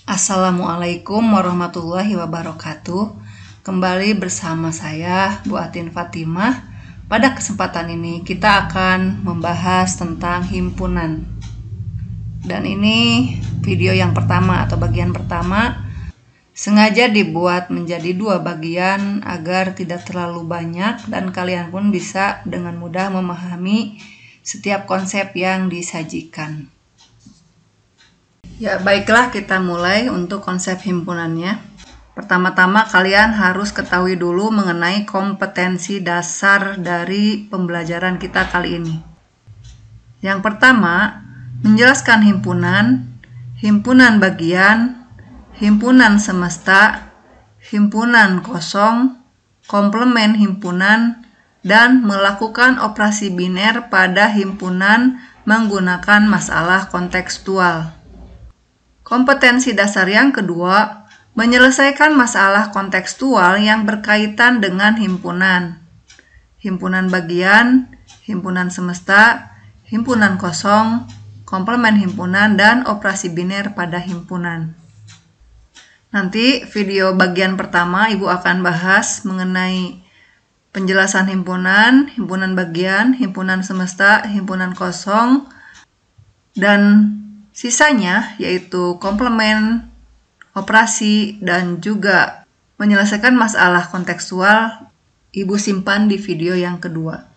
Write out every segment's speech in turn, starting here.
Assalamualaikum warahmatullahi wabarakatuh. Kembali bersama saya, Bu Atin Fatimah. Pada kesempatan ini kita akan membahas tentang himpunan. Dan ini video yang pertama atau bagian pertama. Sengaja dibuat menjadi dua bagian agar tidak terlalu banyak dan kalian pun bisa dengan mudah memahami setiap konsep yang disajikan. Ya, baiklah kita mulai untuk konsep himpunannya. Pertama-tama kalian harus ketahui dulu mengenai kompetensi dasar dari pembelajaran kita kali ini. Yang pertama, menjelaskan himpunan, himpunan bagian, himpunan semesta, himpunan kosong, komplement himpunan, dan melakukan operasi biner pada himpunan menggunakan masalah kontekstual. Kompetensi dasar yang kedua, menyelesaikan masalah kontekstual yang berkaitan dengan himpunan. Himpunan bagian, himpunan semesta, himpunan kosong, komplement himpunan, dan operasi biner pada himpunan. Nanti video bagian pertama Ibu akan bahas mengenai penjelasan himpunan, himpunan bagian, himpunan semesta, himpunan kosong, dan sisanya yaitu komplement, operasi, dan juga menyelesaikan masalah kontekstual Ibu simpan di video yang kedua.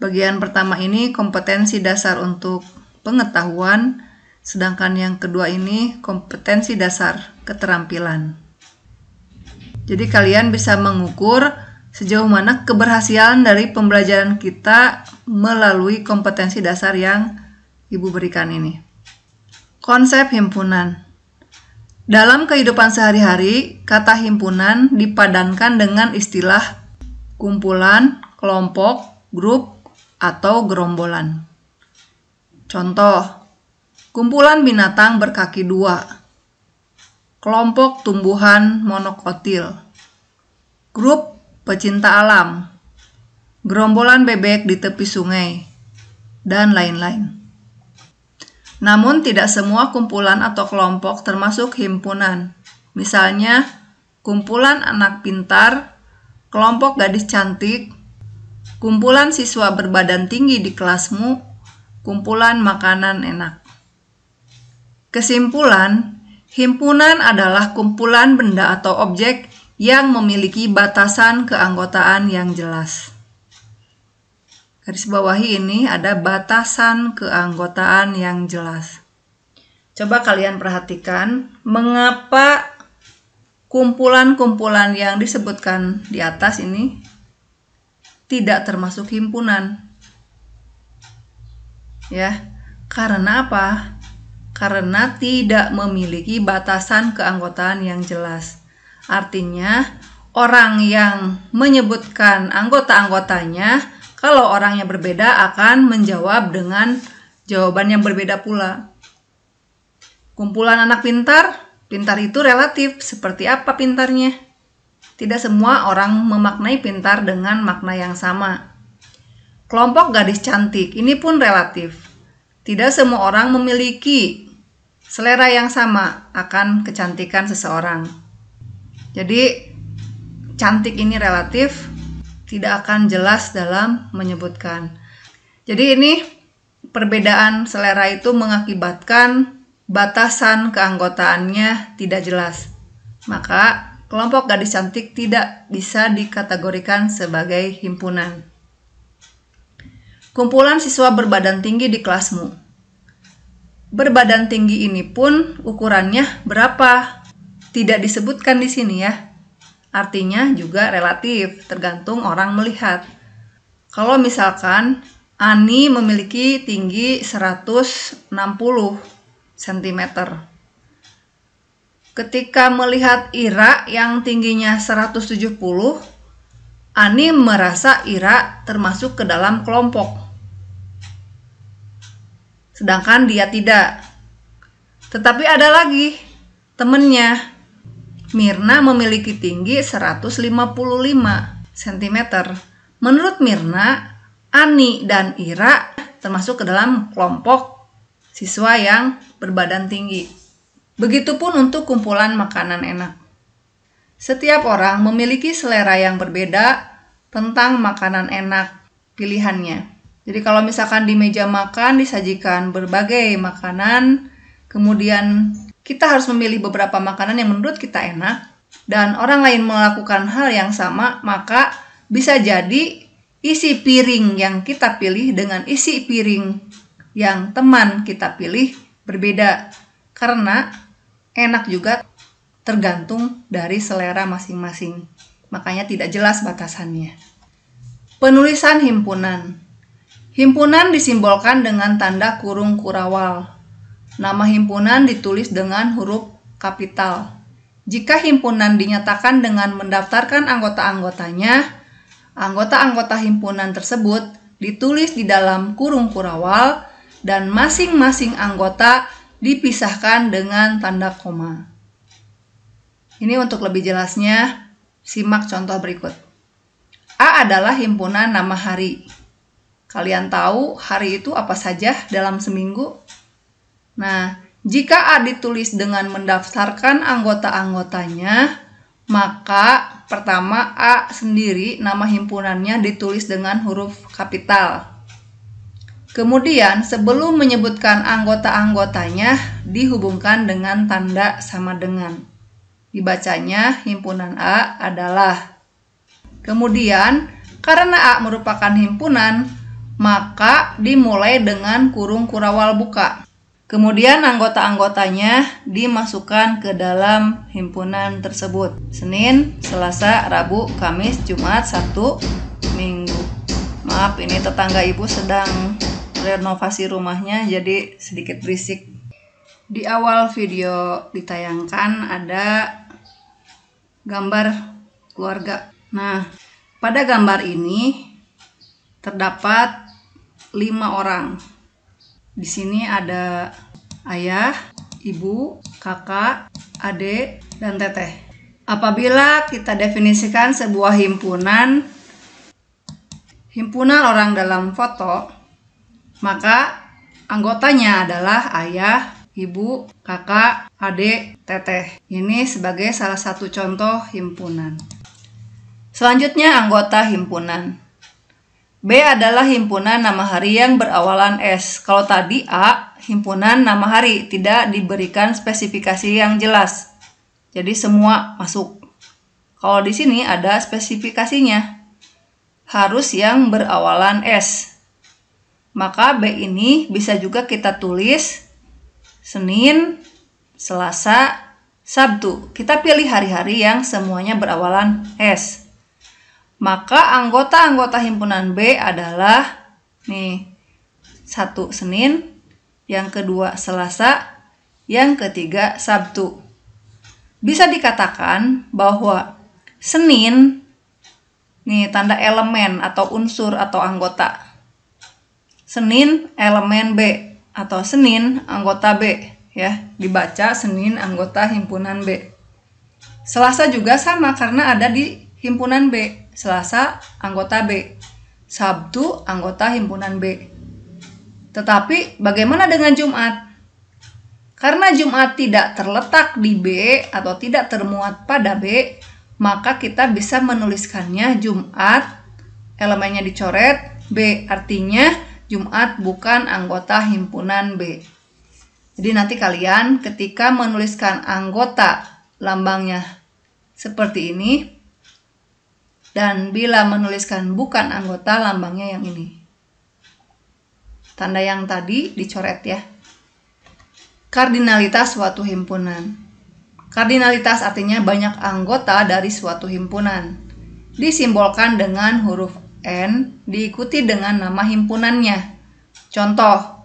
Bagian pertama ini kompetensi dasar untuk pengetahuan, sedangkan yang kedua ini kompetensi dasar keterampilan. Jadi kalian bisa mengukur sejauh mana keberhasilan dari pembelajaran kita melalui kompetensi dasar yang Ibu berikan ini. Konsep himpunan. Dalam kehidupan sehari-hari, kata himpunan dipadankan dengan istilah kumpulan, kelompok, grup, atau gerombolan. Contoh, kumpulan binatang berkaki dua, kelompok tumbuhan monokotil, grup pecinta alam, gerombolan bebek di tepi sungai, dan lain-lain. Namun tidak semua kumpulan atau kelompok termasuk himpunan. Misalnya, kumpulan anak pintar, kelompok gadis cantik, kumpulan siswa berbadan tinggi di kelasmu, kumpulan makanan enak. Kesimpulan, himpunan adalah kumpulan benda atau objek yang memiliki batasan keanggotaan yang jelas. Garis bawahi ini ada batasan keanggotaan yang jelas. Coba kalian perhatikan mengapa kumpulan-kumpulan yang disebutkan di atas ini tidak termasuk himpunan. Ya, karena apa? Karena tidak memiliki batasan keanggotaan yang jelas. Artinya, orang yang menyebutkan anggota-anggotanya, kalau orangnya berbeda akan menjawab dengan jawaban yang berbeda pula. Kumpulan anak pintar, pintar itu relatif. Seperti apa pintarnya? Tidak semua orang memaknai pintar dengan makna yang sama. Kelompok gadis cantik, ini pun relatif. Tidak semua orang memiliki selera yang sama akan kecantikan seseorang. Jadi, cantik ini relatif, tidak akan jelas dalam menyebutkan. Jadi ini perbedaan selera itu mengakibatkan batasan keanggotaannya tidak jelas. Maka kelompok gadis cantik tidak bisa dikategorikan sebagai himpunan. Kumpulan siswa berbadan tinggi di kelasmu. Berbadan tinggi ini pun ukurannya berapa? Tidak disebutkan di sini ya. Artinya juga relatif, tergantung orang melihat. Kalau misalkan Ani memiliki tinggi 160 cm. Ketika melihat Ira yang tingginya 170, Ani merasa Ira termasuk ke dalam kelompok. Sedangkan dia tidak. Tetapi ada lagi temennya. Mirna memiliki tinggi 155 cm. Menurut Mirna, Ani dan Ira termasuk ke dalam kelompok siswa yang berbadan tinggi. Begitupun untuk kumpulan makanan enak. Setiap orang memiliki selera yang berbeda tentang makanan enak pilihannya. Jadi kalau misalkan di meja makan disajikan berbagai makanan, kemudian kita harus memilih beberapa makanan yang menurut kita enak, dan orang lain melakukan hal yang sama, maka bisa jadi isi piring yang kita pilih dengan isi piring yang teman kita pilih berbeda. Karena enak juga tergantung dari selera masing-masing. Makanya tidak jelas batasannya. Penulisan himpunan. Himpunan disimbolkan dengan tanda kurung kurawal. Nama himpunan ditulis dengan huruf kapital. Jika himpunan dinyatakan dengan mendaftarkan anggota-anggotanya, anggota-anggota himpunan tersebut ditulis di dalam kurung kurawal dan masing-masing anggota dipisahkan dengan tanda koma. Ini untuk lebih jelasnya, simak contoh berikut. A adalah himpunan nama hari. Kalian tahu hari itu apa saja dalam seminggu? Nah, jika A ditulis dengan mendaftarkan anggota-anggotanya, maka pertama A sendiri nama himpunannya ditulis dengan huruf kapital. Kemudian sebelum menyebutkan anggota-anggotanya dihubungkan dengan tanda sama dengan. Dibacanya himpunan A adalah. Kemudian karena A merupakan himpunan, maka dimulai dengan kurung kurawal buka. Kemudian anggota-anggotanya dimasukkan ke dalam himpunan tersebut. Senin, Selasa, Rabu, Kamis, Jumat, Sabtu, Minggu. Maaf, ini tetangga ibu sedang renovasi rumahnya, jadi sedikit berisik. Di awal video ditayangkan ada gambar keluarga. Nah, pada gambar ini terdapat 5 orang. Di sini ada ayah, ibu, kakak, adik, dan teteh. Apabila kita definisikan sebuah himpunan orang dalam foto, maka anggotanya adalah ayah, ibu, kakak, adik, teteh. Ini sebagai salah satu contoh himpunan. Selanjutnya anggota himpunan. B adalah himpunan nama hari yang berawalan S. Kalau tadi A, himpunan nama hari, tidak diberikan spesifikasi yang jelas. Jadi semua masuk. Kalau di sini ada spesifikasinya. Harus yang berawalan S. Maka B ini bisa juga kita tulis Senin, Selasa, Sabtu. Kita pilih hari-hari yang semuanya berawalan S. Maka anggota-anggota himpunan B adalah 1 Senin, yang kedua Selasa, yang ketiga Sabtu. Bisa dikatakan bahwa Senin tanda elemen atau unsur atau anggota. Senin elemen B atau Senin anggota B, ya. Dibaca Senin anggota himpunan B. Selasa juga sama karena ada di himpunan B. Selasa anggota B, Sabtu anggota himpunan B. Tetapi bagaimana dengan Jumat? Karena Jumat tidak terletak di B atau tidak termuat pada B, maka kita bisa menuliskannya Jumat, elemennya dicoret B, artinya Jumat bukan anggota himpunan B. Jadi nanti kalian ketika menuliskan anggota lambangnya seperti ini, dan bila menuliskan bukan anggota lambangnya yang ini. Tanda yang tadi dicoret ya. Kardinalitas suatu himpunan. Kardinalitas artinya banyak anggota dari suatu himpunan. Disimbolkan dengan huruf N diikuti dengan nama himpunannya. Contoh,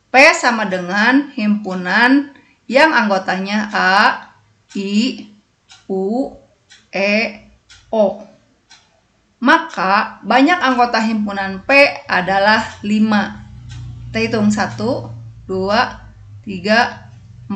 P sama dengan himpunan yang anggotanya A, I, U, E, O. Maka banyak anggota himpunan P adalah 5. Kita hitung 1, 2, 3, 4,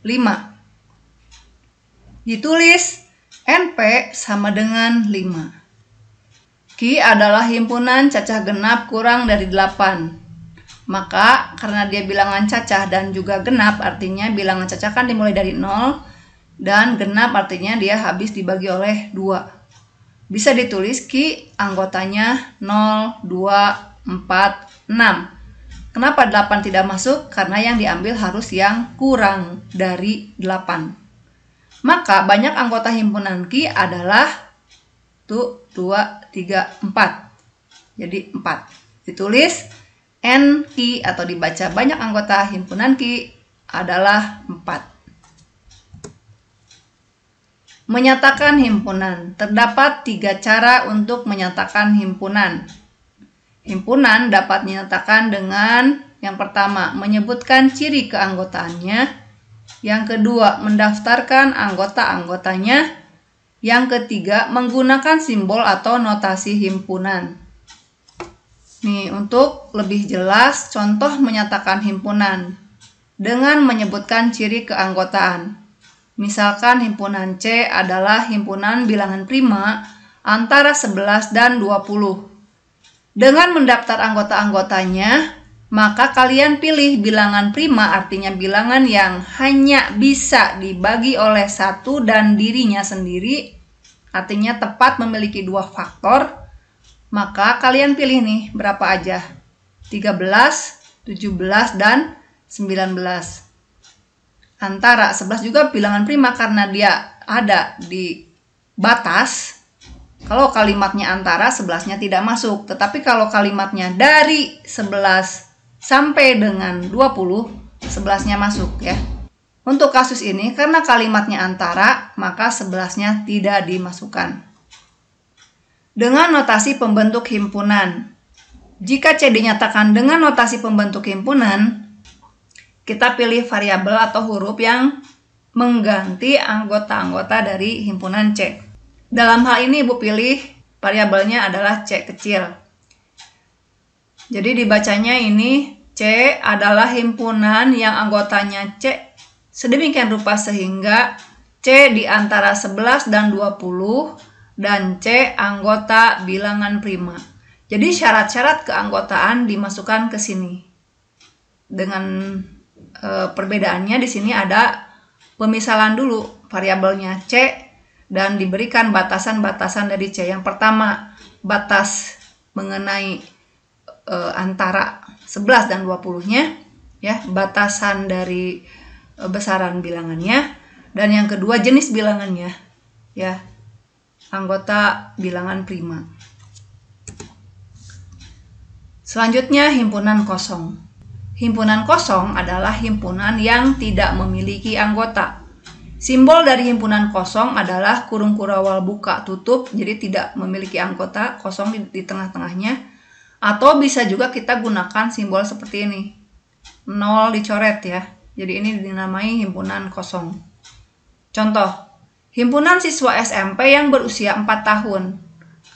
5. Ditulis NP sama dengan 5. Q adalah himpunan cacah genap kurang dari 8. Maka karena dia bilangan cacah dan juga genap, artinya bilangan cacah kan dimulai dari 0 dan genap artinya dia habis dibagi oleh 2. Bisa ditulis Ki anggotanya 0, 2, 4, 6. Kenapa 8 tidak masuk? Karena yang diambil harus yang kurang dari 8. Maka banyak anggota himpunan Ki adalah 2, 3, 4. Jadi 4. Ditulis N Ki atau dibaca banyak anggota himpunan Ki adalah 4. Menyatakan himpunan. Terdapat 3 cara untuk menyatakan himpunan. Himpunan dapat dinyatakan dengan yang pertama, menyebutkan ciri keanggotaannya. Yang kedua, mendaftarkan anggota-anggotanya. Yang ketiga, menggunakan simbol atau notasi himpunan. Nih, untuk lebih jelas, contoh menyatakan himpunan dengan menyebutkan ciri keanggotaan. Misalkan himpunan C adalah himpunan bilangan prima antara 11 dan 20. Dengan mendaftar anggota-anggotanya, maka kalian pilih bilangan prima, artinya bilangan yang hanya bisa dibagi oleh 1 dan dirinya sendiri, artinya tepat memiliki 2 faktor. Maka kalian pilih nih berapa aja, 13, 17, dan 19. Antara 11 juga bilangan prima karena dia ada di batas. Kalau kalimatnya antara, 11-nya tidak masuk. Tetapi kalau kalimatnya dari 11 sampai dengan 20, 11-nya masuk ya. Untuk kasus ini, karena kalimatnya antara, maka 11-nya tidak dimasukkan. Dengan notasi pembentuk himpunan. Jika C dinyatakan dengan notasi pembentuk himpunan, kita pilih variabel atau huruf yang mengganti anggota-anggota dari himpunan C. Dalam hal ini Ibu pilih variabelnya adalah C kecil. Jadi dibacanya ini C adalah himpunan yang anggotanya C sedemikian rupa sehingga C di antara 11 dan 20 dan C anggota bilangan prima. Jadi syarat-syarat keanggotaan dimasukkan ke sini. Dengan perbedaannya di sini ada pemisalan dulu variabelnya C dan diberikan batasan-batasan dari C. Yang pertama, batas mengenai antara 11 dan 20-nya, ya, batasan dari besaran bilangannya, dan yang kedua jenis bilangannya, ya, anggota bilangan prima. Selanjutnya himpunan kosong. Himpunan kosong adalah himpunan yang tidak memiliki anggota. Simbol dari himpunan kosong adalah kurung kurawal buka tutup, jadi tidak memiliki anggota, kosong di tengah-tengahnya. Atau bisa juga kita gunakan simbol seperti ini, 0 dicoret ya. Jadi ini dinamai himpunan kosong. Contoh, himpunan siswa SMP yang berusia 4 tahun.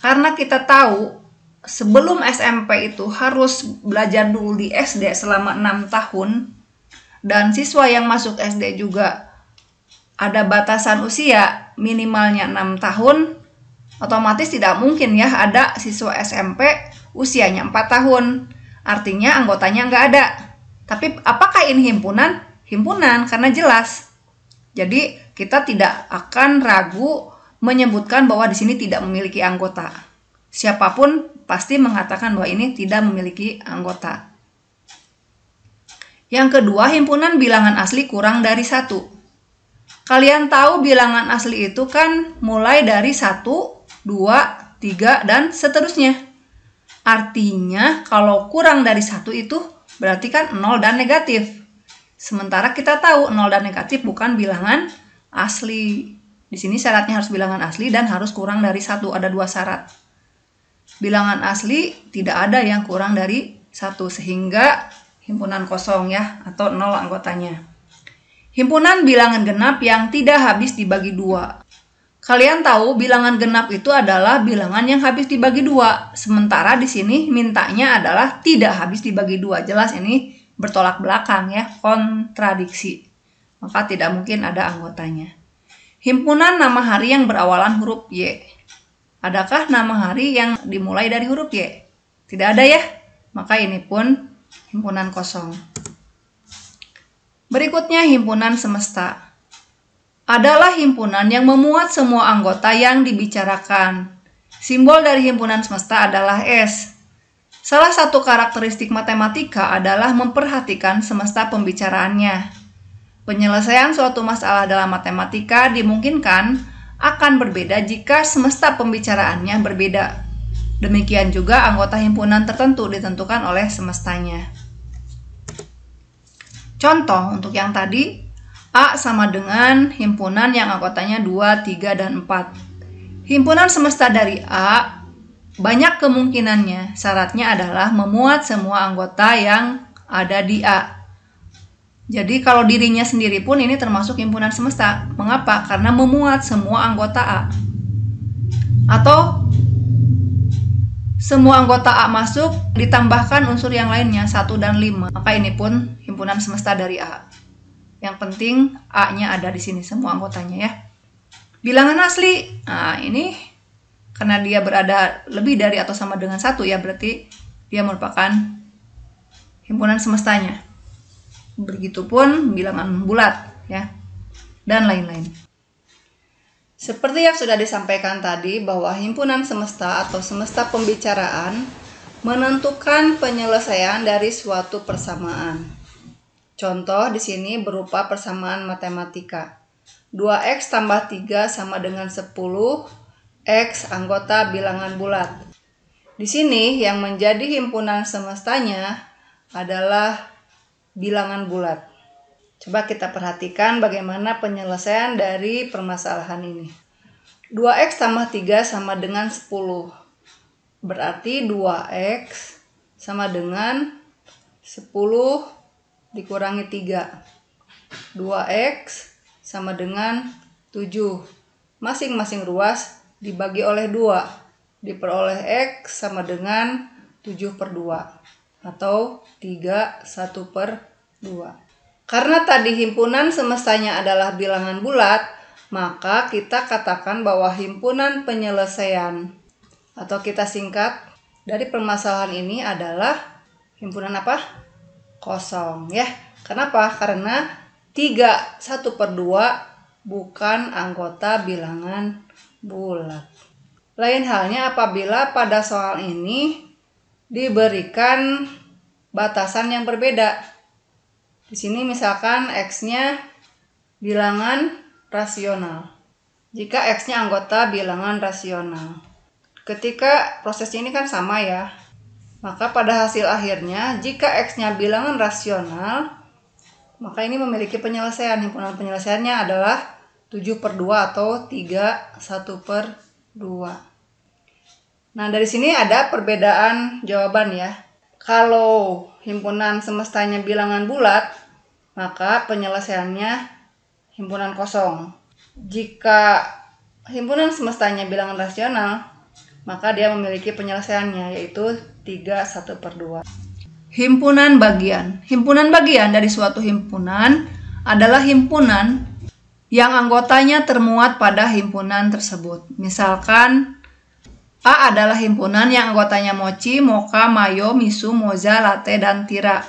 Karena kita tahu sebelum SMP itu harus belajar dulu di SD selama 6 tahun, dan siswa yang masuk SD juga ada batasan usia minimalnya 6 tahun, otomatis tidak mungkin ya ada siswa SMP usianya 4 tahun. Artinya anggotanya nggak ada. Tapi apakah ini himpunan? Himpunan karena jelas. Jadi kita tidak akan ragu menyebutkan bahwa di sini tidak memiliki anggota. Siapapun pasti mengatakan bahwa ini tidak memiliki anggota. Yang kedua, himpunan bilangan asli kurang dari 1. Kalian tahu bilangan asli itu kan mulai dari 1, 2, 3, dan seterusnya. Artinya kalau kurang dari 1 itu berarti kan 0 dan negatif. Sementara kita tahu 0 dan negatif bukan bilangan asli. Di sini syaratnya harus bilangan asli dan harus kurang dari 1. Ada 2 syarat. Bilangan asli tidak ada yang kurang dari 1 sehingga himpunan kosong ya, atau 0 anggotanya. Himpunan bilangan genap yang tidak habis dibagi 2. Kalian tahu bilangan genap itu adalah bilangan yang habis dibagi 2. Sementara di sini mintanya adalah tidak habis dibagi 2. Jelas ini bertolak belakang ya, kontradiksi. Maka tidak mungkin ada anggotanya. Himpunan nama hari yang berawalan huruf Y. Adakah nama hari yang dimulai dari huruf Y? Tidak ada ya. Maka ini pun himpunan kosong. Berikutnya himpunan semesta. Adalah himpunan yang memuat semua anggota yang dibicarakan. Simbol dari himpunan semesta adalah S. Salah satu karakteristik matematika adalah memperhatikan semesta pembicaraannya. Penyelesaian suatu masalah dalam matematika dimungkinkan akan berbeda jika semesta pembicaraannya berbeda. Demikian juga anggota himpunan tertentu ditentukan oleh semestanya. Contoh untuk yang tadi, A sama dengan himpunan yang anggotanya 2, 3, dan 4. Himpunan semesta dari A banyak kemungkinannya, syaratnya adalah memuat semua anggota yang ada di A. Jadi kalau dirinya sendiri pun ini termasuk himpunan semesta. Mengapa? Karena memuat semua anggota A. Atau semua anggota A masuk ditambahkan unsur yang lainnya 1 dan 5. Maka ini pun himpunan semesta dari A. Yang penting A-nya ada di sini semua anggotanya ya. Bilangan asli. Nah, ini karena dia berada lebih dari atau sama dengan 1 ya, berarti dia merupakan himpunan semestanya. Begitupun bilangan bulat ya, dan lain-lain. Seperti yang sudah disampaikan tadi bahwa himpunan semesta atau semesta pembicaraan menentukan penyelesaian dari suatu persamaan. Contoh di sini berupa persamaan matematika. 2x tambah 3 sama dengan 10, x anggota bilangan bulat. Di sini yang menjadi himpunan semestanya adalah bilangan bulat. Coba kita perhatikan bagaimana penyelesaian dari permasalahan ini. 2x tambah 3 sama dengan 10. Berarti 2x sama dengan 10 dikurangi 3. 2x sama dengan 7. Masing-masing ruas dibagi oleh 2. Diperoleh x sama dengan 7/2. Atau 3/1/2. Karena tadi himpunan semestanya adalah bilangan bulat, maka kita katakan bahwa himpunan penyelesaian atau kita singkat dari permasalahan ini adalah himpunan apa? Kosong ya. Kenapa? Karena 3/1/2 bukan anggota bilangan bulat. Lain halnya apabila pada soal ini diberikan batasan yang berbeda. Di sini misalkan x-nya bilangan rasional. Jika x-nya anggota bilangan rasional. Ketika proses ini kan sama ya. Maka pada hasil akhirnya jika x-nya bilangan rasional, maka ini memiliki penyelesaian. Himpunan penyelesaiannya adalah 7/2 atau 3/1/2. Nah, dari sini ada perbedaan jawaban ya. Kalau himpunan semestanya bilangan bulat, maka penyelesaiannya himpunan kosong. Jika himpunan semestanya bilangan rasional, maka dia memiliki penyelesaiannya yaitu 3/1/2. Himpunan bagian. Himpunan bagian dari suatu himpunan adalah himpunan yang anggotanya termuat pada himpunan tersebut. Misalkan A adalah himpunan yang anggotanya mochi, mocha, mayo, misu, moza, latte, dan tira.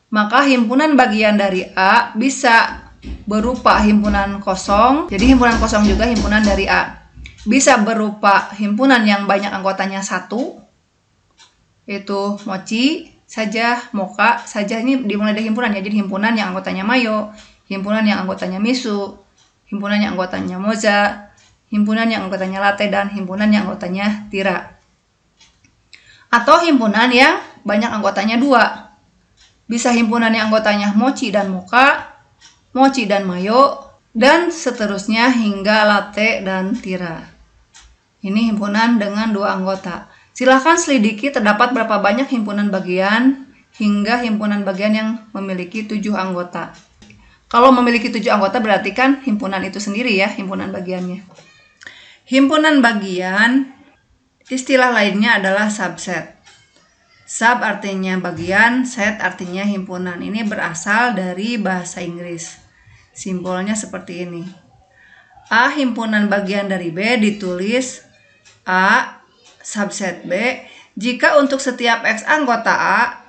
Maka himpunan bagian dari A bisa berupa himpunan kosong. Jadi himpunan kosong juga himpunan dari A. Bisa berupa himpunan yang banyak anggotanya 1, yaitu mochi saja, mocha saja. Ini dimulai dari himpunan ya. Jadi himpunan yang anggotanya mayo, himpunan yang anggotanya misu, himpunan yang anggotanya moza, himpunan yang anggotanya latte, dan himpunan yang anggotanya tira. Atau himpunan yang banyak anggotanya 2. Bisa himpunan yang anggotanya mochi dan mocha, mochi dan mayo, dan seterusnya hingga latte dan tira. Ini himpunan dengan 2 anggota. Silahkan selidiki terdapat berapa banyak himpunan bagian hingga himpunan bagian yang memiliki 7 anggota. Kalau memiliki 7 anggota berarti kan himpunan itu sendiri ya, himpunan bagiannya. Himpunan bagian, istilah lainnya adalah subset. Sub artinya bagian, set artinya himpunan. Ini berasal dari bahasa Inggris. Simbolnya seperti ini. A himpunan bagian dari B ditulis A subset B jika untuk setiap X anggota A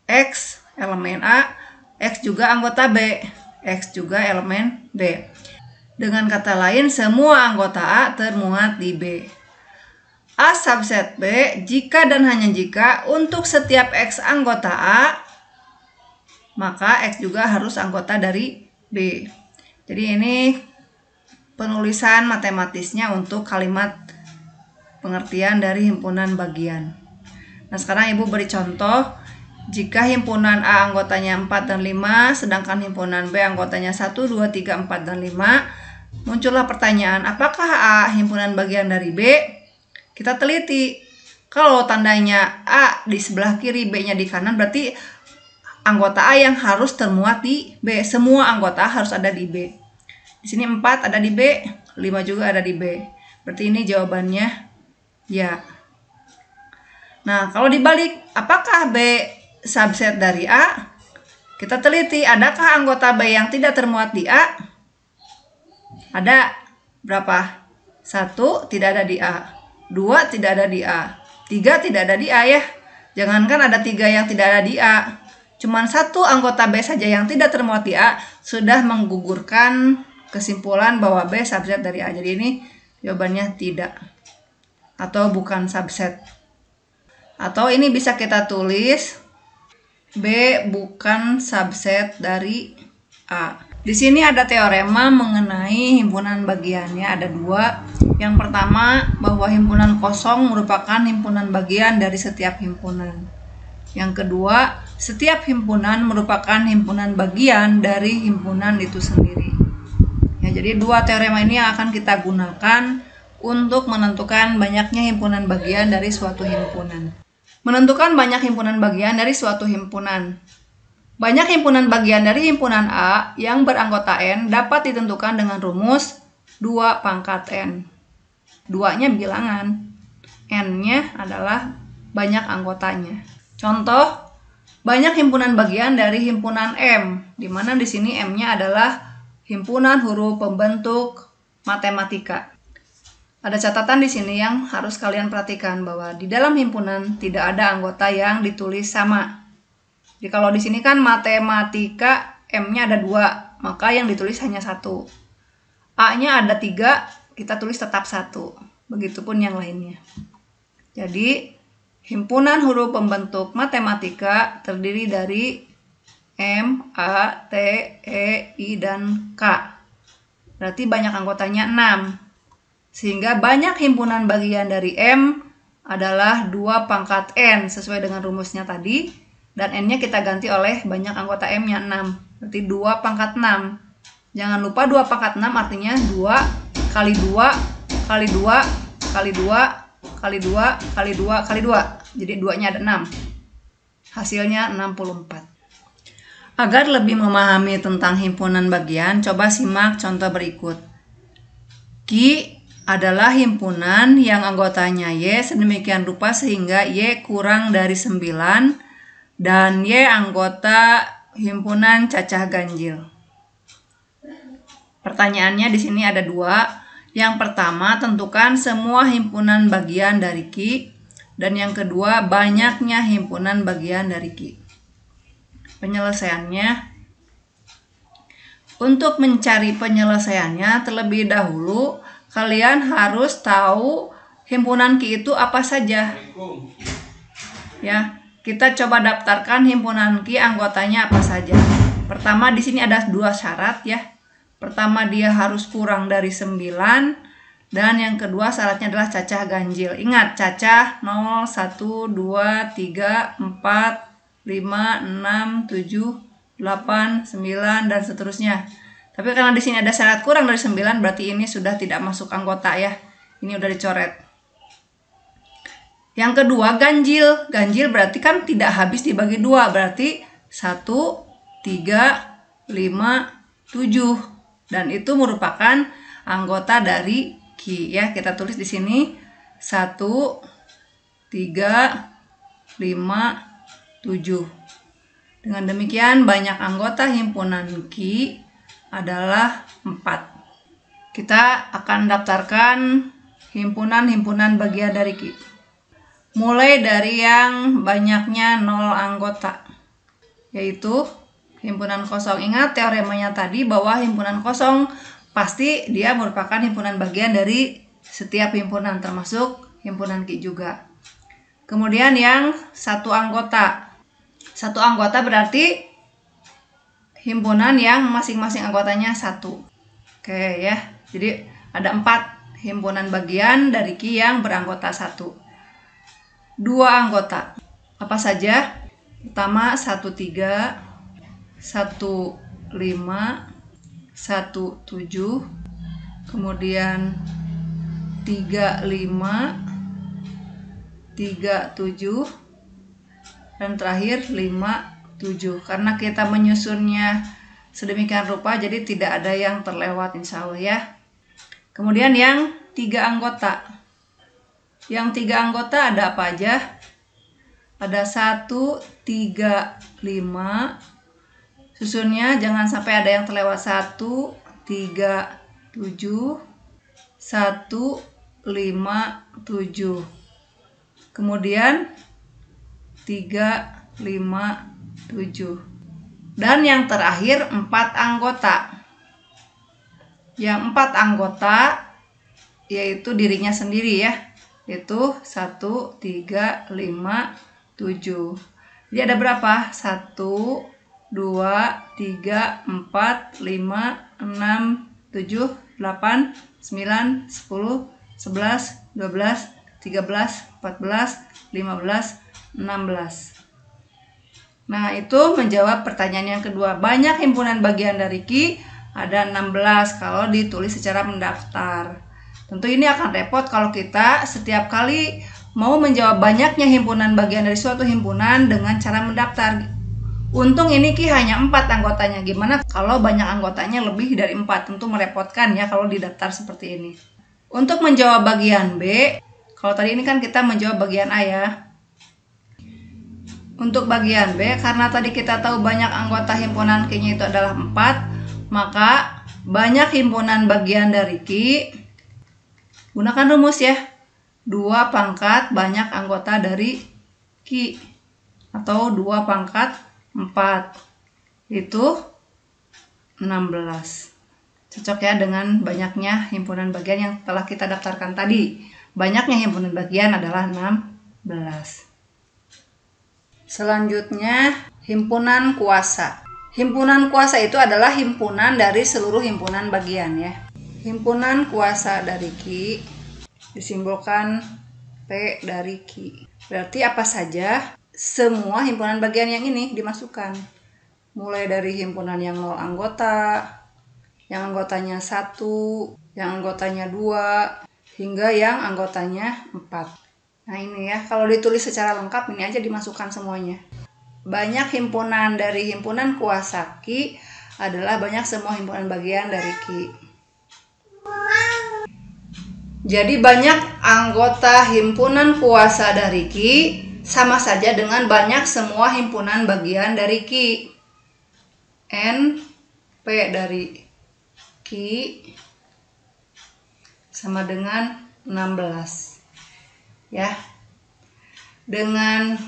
X elemen A, X juga anggota B, X juga elemen B. Dengan kata lain, semua anggota A termuat di B. A subset B jika dan hanya jika untuk setiap X anggota A, maka X juga harus anggota dari B. Jadi ini penulisan matematisnya untuk kalimat pengertian dari himpunan bagian. Nah, sekarang Ibu beri contoh. Jika himpunan A anggotanya 4 dan 5, sedangkan himpunan B anggotanya 1, 2, 3, 4, dan 5, muncullah pertanyaan, apakah A himpunan bagian dari B? Kita teliti. Kalau tandanya A di sebelah kiri, B-nya di kanan, berarti anggota A yang harus termuat di B. Semua anggota harus ada di B. Di sini 4 ada di B, 5 juga ada di B. Berarti ini jawabannya ya. Nah, kalau dibalik, apakah B subset dari A? Kita teliti, adakah anggota B yang tidak termuat di A? Ada berapa? 1 tidak ada di A, 2 tidak ada di A, 3 tidak ada di A ya. Jangankan ada 3 yang tidak ada di A, cuman 1 anggota B saja yang tidak termuat di A sudah menggugurkan kesimpulan bahwa B subset dari A. Jadi ini jawabannya tidak atau bukan subset. Atau ini bisa kita tulis B bukan subset dari A. Di sini ada teorema mengenai himpunan bagiannya, ada 2. Yang pertama, bahwa himpunan kosong merupakan himpunan bagian dari setiap himpunan. Yang kedua, setiap himpunan merupakan himpunan bagian dari himpunan itu sendiri. Ya, jadi 2 teorema ini yang akan kita gunakan untuk menentukan banyaknya himpunan bagian dari suatu himpunan. Menentukan banyak himpunan bagian dari suatu himpunan. Banyak himpunan bagian dari himpunan A yang beranggota N dapat ditentukan dengan rumus 2 pangkat N. 2-nya bilangan, N-nya adalah banyak anggotanya. Contoh, banyak himpunan bagian dari himpunan M, di mana di sini M-nya adalah himpunan huruf pembentuk matematika. Ada catatan di sini yang harus kalian perhatikan, bahwa di dalam himpunan tidak ada anggota yang ditulis sama. Jadi kalau di sini kan matematika M-nya ada 2, maka yang ditulis hanya 1. A-nya ada 3, kita tulis tetap 1. Begitupun yang lainnya. Jadi himpunan huruf pembentuk matematika terdiri dari M, A, T, E, I, dan K. Berarti banyak anggotanya 6. Sehingga banyak himpunan bagian dari M adalah 2 pangkat N sesuai dengan rumusnya tadi. Dan N-nya kita ganti oleh banyak anggota M-nya 6. Berarti 2 pangkat 6. Jangan lupa 2 pangkat 6 artinya 2 kali 2 kali 2 kali 2 kali 2 kali 2 kali 2. Jadi 2-nya ada 6. Hasilnya 64. Agar lebih memahami tentang himpunan bagian, coba simak contoh berikut. Ki adalah himpunan yang anggotanya Y sedemikian rupa sehingga Y kurang dari 9 dan Y anggota himpunan cacah ganjil. Pertanyaannya di sini ada 2. Yang pertama, tentukan semua himpunan bagian dari Ki, dan yang kedua, banyaknya himpunan bagian dari Ki. Penyelesaiannya, untuk mencari penyelesaiannya terlebih dahulu kalian harus tahu himpunan Ki itu apa saja. Ya, kita coba daftarkan himpunan Ki anggotanya apa saja. Pertama, di sini ada 2 syarat ya. Pertama, dia harus kurang dari 9, dan yang kedua syaratnya adalah cacah ganjil. Ingat, cacah 0, 1, 2, 3, 4, 5, 6, 7, 8, 9 dan seterusnya. Tapi karena di sini ada syarat kurang dari 9, berarti ini sudah tidak masuk anggota ya. Ini udah dicoret. Yang kedua, ganjil. Ganjil berarti kan tidak habis dibagi 2, berarti 1, 3, 5, 7. Dan itu merupakan anggota dari Ki ya. Kita tulis di sini 1, 3, 5, 7. Dengan demikian banyak anggota himpunan Ki adalah 4. Kita akan daftarkan himpunan-himpunan bagian dari Ki. Mulai dari yang banyaknya 0 anggota. yaitu himpunan kosong. Ingat teoremanya tadi bahwa himpunan kosong pasti dia merupakan himpunan bagian dari setiap himpunan, termasuk himpunan Ki juga. Kemudian yang satu anggota. Satu anggota berarti himpunan yang masing-masing anggotanya satu. Oke ya, jadi ada 4 himpunan bagian dari Ki yang beranggota 1. 2 anggota. Apa saja? Pertama 13, 15, 17, kemudian 35, 37, dan terakhir 57. Karena kita menyusunnya sedemikian rupa, jadi tidak ada yang terlewat insya Allah ya. Kemudian yang 3 anggota. Yang 3 anggota ada apa aja? Ada 1, 3, 5. Susunnya jangan sampai ada yang terlewat. 1, 3, 7, 1, 5, 7. Kemudian 3, 5, 7. Dan yang terakhir 4 anggota. Yang 4 anggota yaitu dirinya sendiri ya. Yaitu 1, 3, 5, 7. Jadi ada berapa? 1, 2, 3, 4, 5, 6, 7, 8, 9, 10, 11, 12, 13, 14, 15, 16. Nah, itu menjawab pertanyaan yang kedua. Banyak himpunan bagian dari Ki, ada 16 kalau ditulis secara mendaftar. Tentu ini akan repot kalau kita setiap kali mau menjawab banyaknya himpunan bagian dari suatu himpunan dengan cara mendaftar. Untung ini Ki hanya 4 anggotanya. Gimana kalau banyak anggotanya lebih dari 4? Tentu merepotkan ya kalau didaftar seperti ini. Untuk menjawab bagian B, kalau tadi ini kan kita menjawab bagian A ya. Untuk bagian B, karena tadi kita tahu banyak anggota himpunan Ki-nya itu adalah 4, maka banyak himpunan bagian dari Ki, gunakan rumus ya, 2 pangkat banyak anggota dari Ki, atau 2 pangkat 4, itu 16. Cocok ya dengan banyaknya himpunan bagian yang telah kita daftarkan tadi. Banyaknya himpunan bagian adalah 16. Selanjutnya, himpunan kuasa. Himpunan kuasa itu adalah himpunan dari seluruh himpunan bagian ya. Himpunan kuasa dari Ki disimbolkan P dari Ki. Berarti apa saja? Semua himpunan bagian yang ini dimasukkan. Mulai dari himpunan yang 0 anggota, yang anggotanya 1, yang anggotanya 2, hingga yang anggotanya 4. Nah ini ya, kalau ditulis secara lengkap ini aja dimasukkan semuanya. Banyak himpunan dari himpunan kuasa Ki adalah banyak semua himpunan bagian dari Ki. Jadi banyak anggota himpunan kuasa dari Ki sama saja dengan banyak semua himpunan bagian dari Ki. N P dari Ki sama dengan 16. Ya, dengan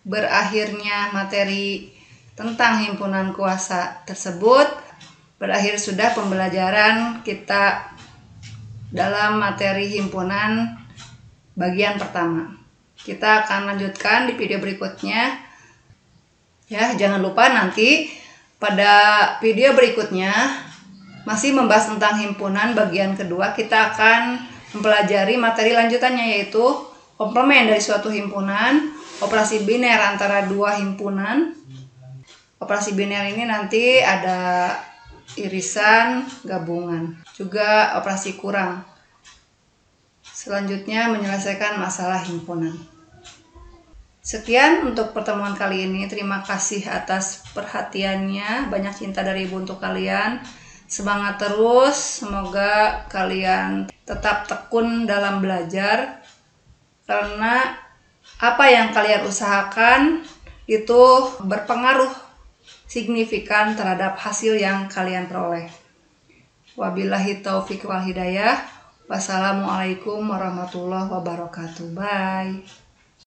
berakhirnya materi tentang himpunan kuasa tersebut, berakhir sudah pembelajaran kita dalam materi himpunan bagian pertama. Kita akan lanjutkan di video berikutnya. Ya, jangan lupa nanti pada video berikutnya masih membahas tentang himpunan bagian kedua. Kita akan mempelajari materi lanjutannya, yaitu komplement dari suatu himpunan, operasi biner antara 2 himpunan. Operasi biner ini nanti ada irisan, gabungan, juga operasi kurang. Selanjutnya menyelesaikan masalah himpunan. Sekian untuk pertemuan kali ini. Terima kasih atas perhatiannya. Banyak cinta dari Ibu untuk kalian. Semangat terus. Semoga kalian tetap tekun dalam belajar. Karena apa yang kalian usahakan itu berpengaruh signifikan terhadap hasil yang kalian peroleh. Wabillahi taufiq wal hidayah. Wassalamualaikum warahmatullahi wabarakatuh. Bye.